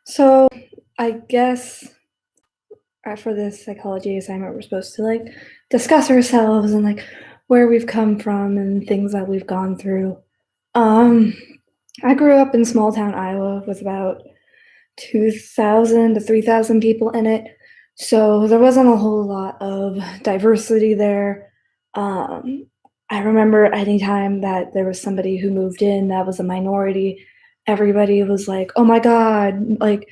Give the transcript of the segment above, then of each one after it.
So I guess for this psychology assignment, we're supposed to like discuss ourselves and like where we've come from and things that we've gone through. Um, I grew up in small town Iowa with about 2,000 to 3,000 people in it. So there wasn't a whole lot of diversity there. Um, I remember anytime that there was somebody who moved in that was a minority, everybody was like, "Oh my God!" Like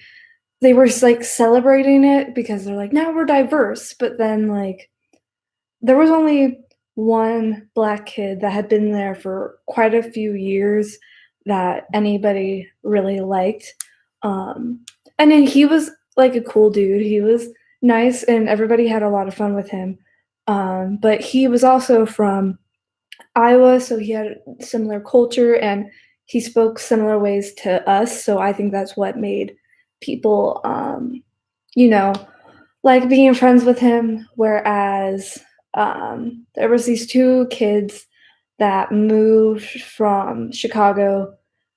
they were like celebrating it because they're like, now we're diverse. But then like there was only one black kid that had been there for quite a few years that anybody really liked. Um, and then he was like a cool dude. He was nice and everybody had a lot of fun with him. But he was also from Iowa, so he had similar culture and he spoke similar ways to us. So I think that's what made people, you know, like being friends with him. Whereas there was these two kids that moved from Chicago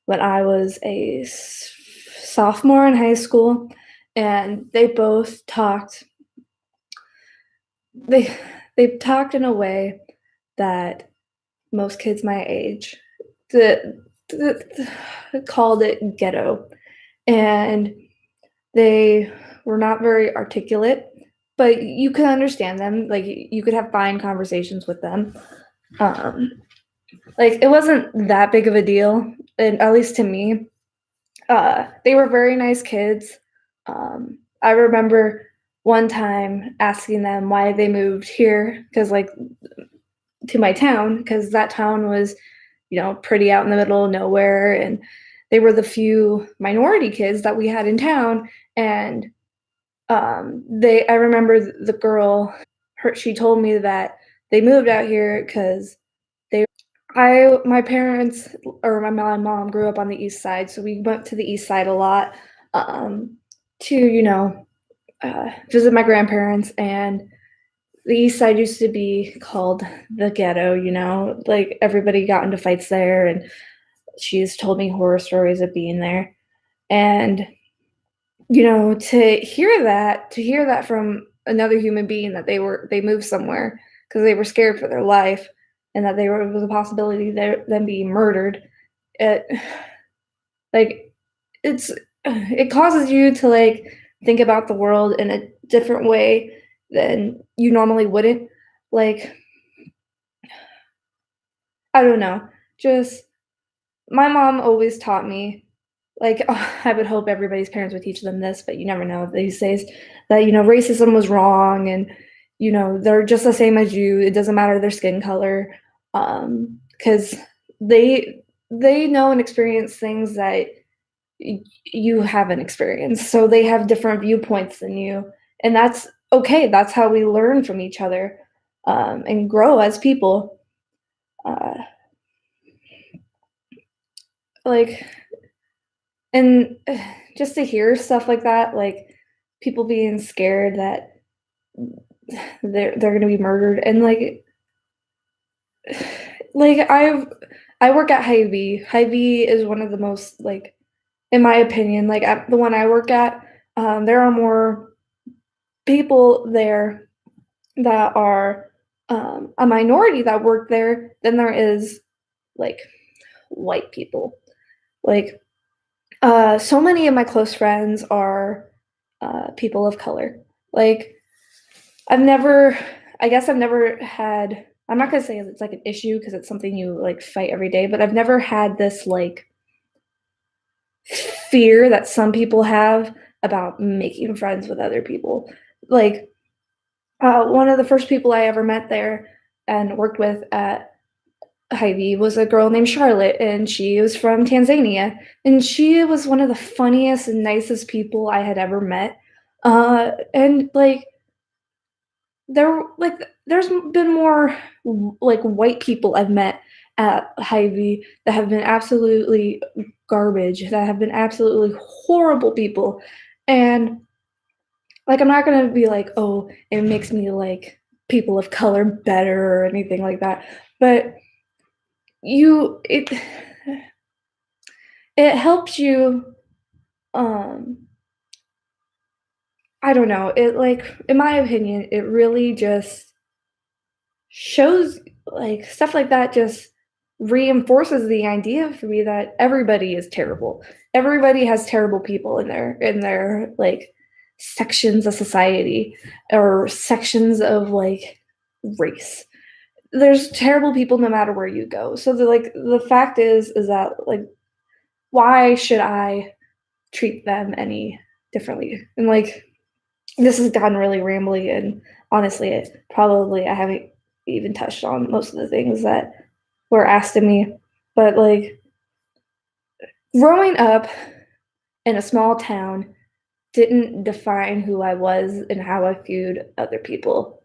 when I was a sophomore in high school, and they both talked. They they talked in a way that most kids my age called it ghetto, and they were not very articulate, but you could understand them. Like you could have fine conversations with them. Um, like it wasn't that big of a deal, and at least to me, they were very nice kids. I remember one time asking them why they moved here because like to my town because that town was, pretty out in the middle of nowhere, and they were the few minority kids that we had in town. And they I remember the girl, she told me that they moved out here because my parents or my mom grew up on the east side, so we went to the east side a lot, to visit my grandparents. And the east side used to be called the ghetto. Like everybody got into fights there, and she's told me horror stories of being there. And to hear that from another human being that they moved somewhere because they were scared for their life, and that there was a possibility of them being murdered. It like it's it causes you to like think about the world in a different way than you normally wouldn't. Like I don't know, just my mom always taught me, like, I would hope everybody's parents would teach them this, but you never know these days, that, racism was wrong, and, they're just the same as you. It doesn't matter their skin color, because they know and experience things that you haven't experienced. So they have different viewpoints than you, and that's okay. That's how we learn from each other, and grow as people. Uh, like And just to hear stuff like that, like people being scared that they're gonna be murdered, and like I work at Hy-Vee. Hy-Vee is one of the most, like, in my opinion, like at the one I work at, there are more people there that are a minority that work there than there is like white people. Like so many of my close friends are people of color. Like I've never, I guess I've never had. I'm not gonna say it's like an issue because it's something you like fight every day, but I've never had this like fear that some people have about making friends with other people. Like one of the first people I ever met there and worked with at Hy-Vee was a girl named Charlotte, and she was from Tanzania, and she was one of the funniest and nicest people I had ever met. And like there's been more like white people I've met at Hy-Vee that have been absolutely garbage, that have been absolutely horrible people. And like I'm not gonna be like, oh, it makes me like people of color better or anything like that. But you it it helps you, um I don't know, it, like, in my opinion, it really just shows, like, stuff like that just reinforces the idea for me that everybody is terrible. Everybody has terrible people in their, like, sections of society or sections of, like, race. There's terrible people no matter where you go. So the fact is that, like, why should I treat them any differently? And, like, this has gotten really rambly, and honestly, I haven't even touched on most of the things that were asked of me. But, like, growing up in a small town didn't define who I was and how I viewed other people.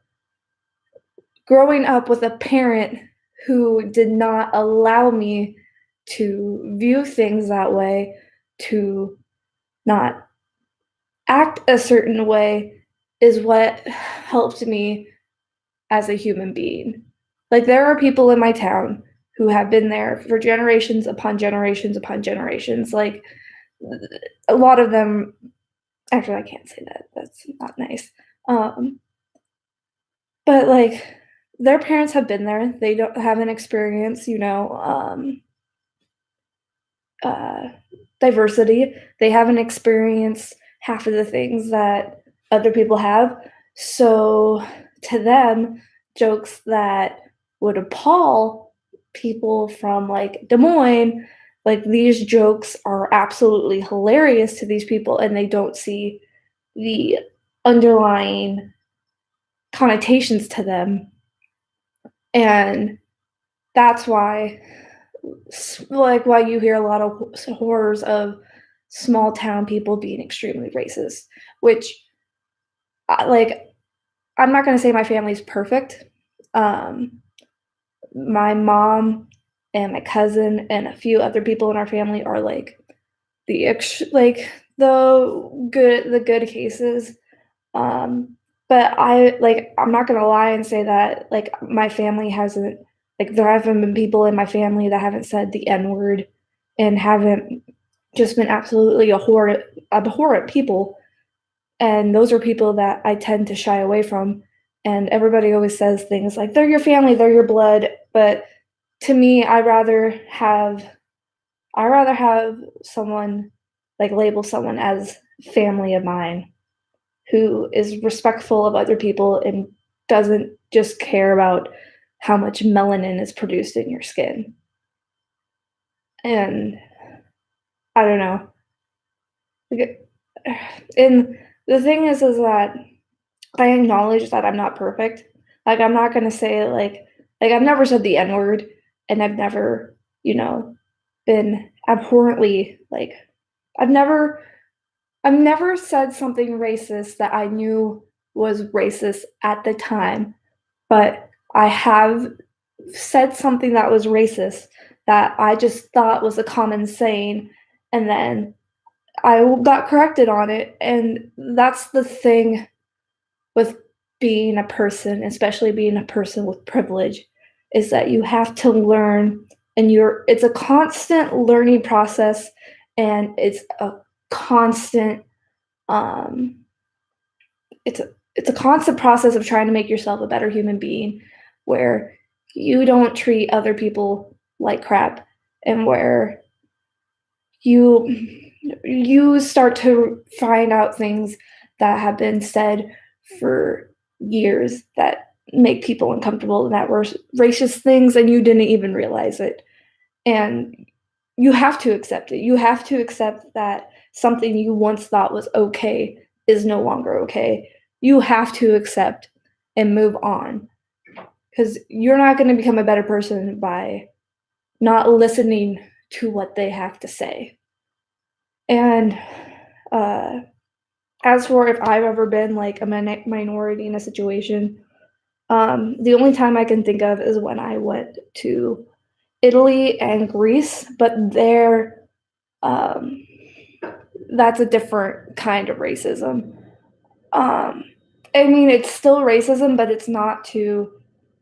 Growing up with a parent who did not allow me to view things that way, to not act a certain way, is what helped me as a human being. Like, there are people in my town who have been there for generations upon generations upon generations. Like, a lot of them, actually, I can't say that. That's not nice. Um, but like, their parents have been there. They don't have an experience, uh, diversity. They haven't experienced half of the things that other people have. So to them, jokes that would appall people from like Des Moines, like these jokes are absolutely hilarious to these people, and they don't see the underlying connotations to them. And that's why like why you hear a lot of horrors of small town people being extremely racist, which like I'm not going to say my family's perfect. um my mom and my cousin and a few other people in our family are like like the good cases. um but I'm not going to lie and say that like my family hasn't, like there haven't been people in my family that haven't said the N word and haven't just been absolutely abhorrent people. And those are people that I tend to shy away from. And everybody always says things like, they're your family, they're your blood. But to me, I rather have someone like label someone as family of mine who is respectful of other people and doesn't just care about how much melanin is produced in your skin. And I don't know. And the thing is that I acknowledge that I'm not perfect. Like, I'm not gonna say I've never said the N word, and I've never, been abhorrently like I've never I've never said something racist that I knew was racist at the time, but I have said something that was racist that I just thought was a common saying, and then I got corrected on it. And that's the thing with being a person, especially being a person with privilege, is that you have to learn, and it's a constant learning process, and constant um it's a constant process of trying to make yourself a better human being, where you don't treat other people like crap, and where you you start to find out things that have been said for years that make people uncomfortable, and that were racist things, and you didn't even realize it. And you have to accept it. You have to accept that something you once thought was okay is no longer okay. You have to accept and move on, because you're not going to become a better person by not listening to what they have to say. And uh, as for if I've ever been like a minority in a situation, the only time I can think of is when I went to Italy and Greece, but there, um, that's a different kind of racism. Um, I mean, it's still racism, but it's not to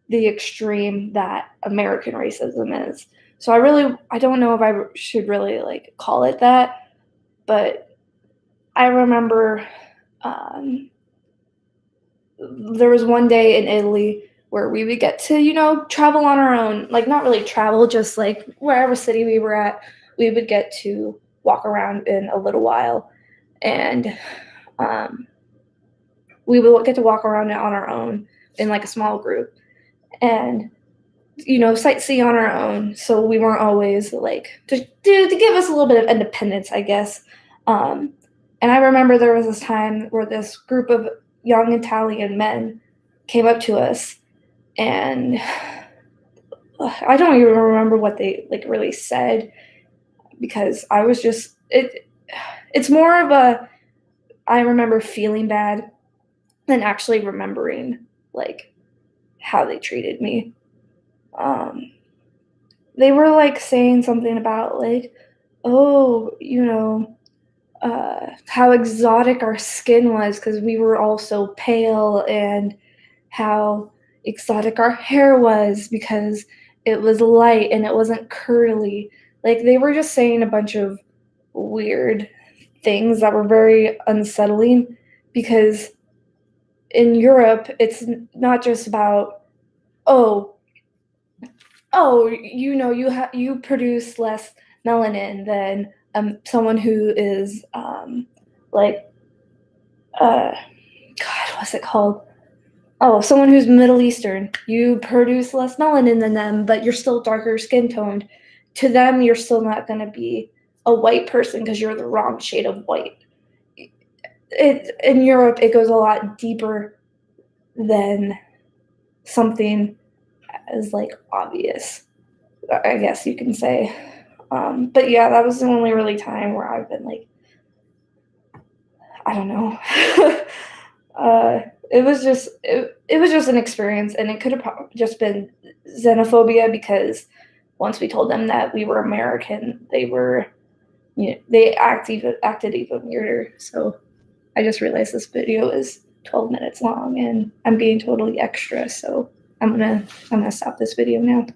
the extreme that American racism is. So I don't know if I should really like call it that, but I remember There was one day in Italy where we would get to travel on our own, like not really travel, just like wherever city we were at, we would get to walk around in a little while, and um, we would get to walk around on our own in like a small group, and sightsee on our own. So we weren't always like to give us a little bit of independence, I guess. Um, and I remember there was this time where this group of young Italian men came up to us, and I don't even remember what they like really said, because I was just it. It's more of a I remember feeling bad than actually remembering like how they treated me. Um, they were like saying something about like, oh, how exotic our skin was because we were all so pale, and how exotic our hair was because it was light and it wasn't curly. Like they were just saying a bunch of weird things that were very unsettling, because in Europe it's not just about, oh, you produce less melanin than someone who is like God, what's it called? Oh, someone who's Middle Eastern. You produce less melanin than them, but you're still darker skin toned. To them, you're still not going to be a white person because you're the wrong shade of white. In Europe, it goes a lot deeper than something as like obvious, I guess you can say. But yeah, that was the only really time where I've been like, I don't know. It was just an experience, and it could have just been xenophobia, because once we told them that we were American, they acted even weirder. So I just realized this video is 12 minutes long, and I'm being totally extra. So I'm gonna stop this video now.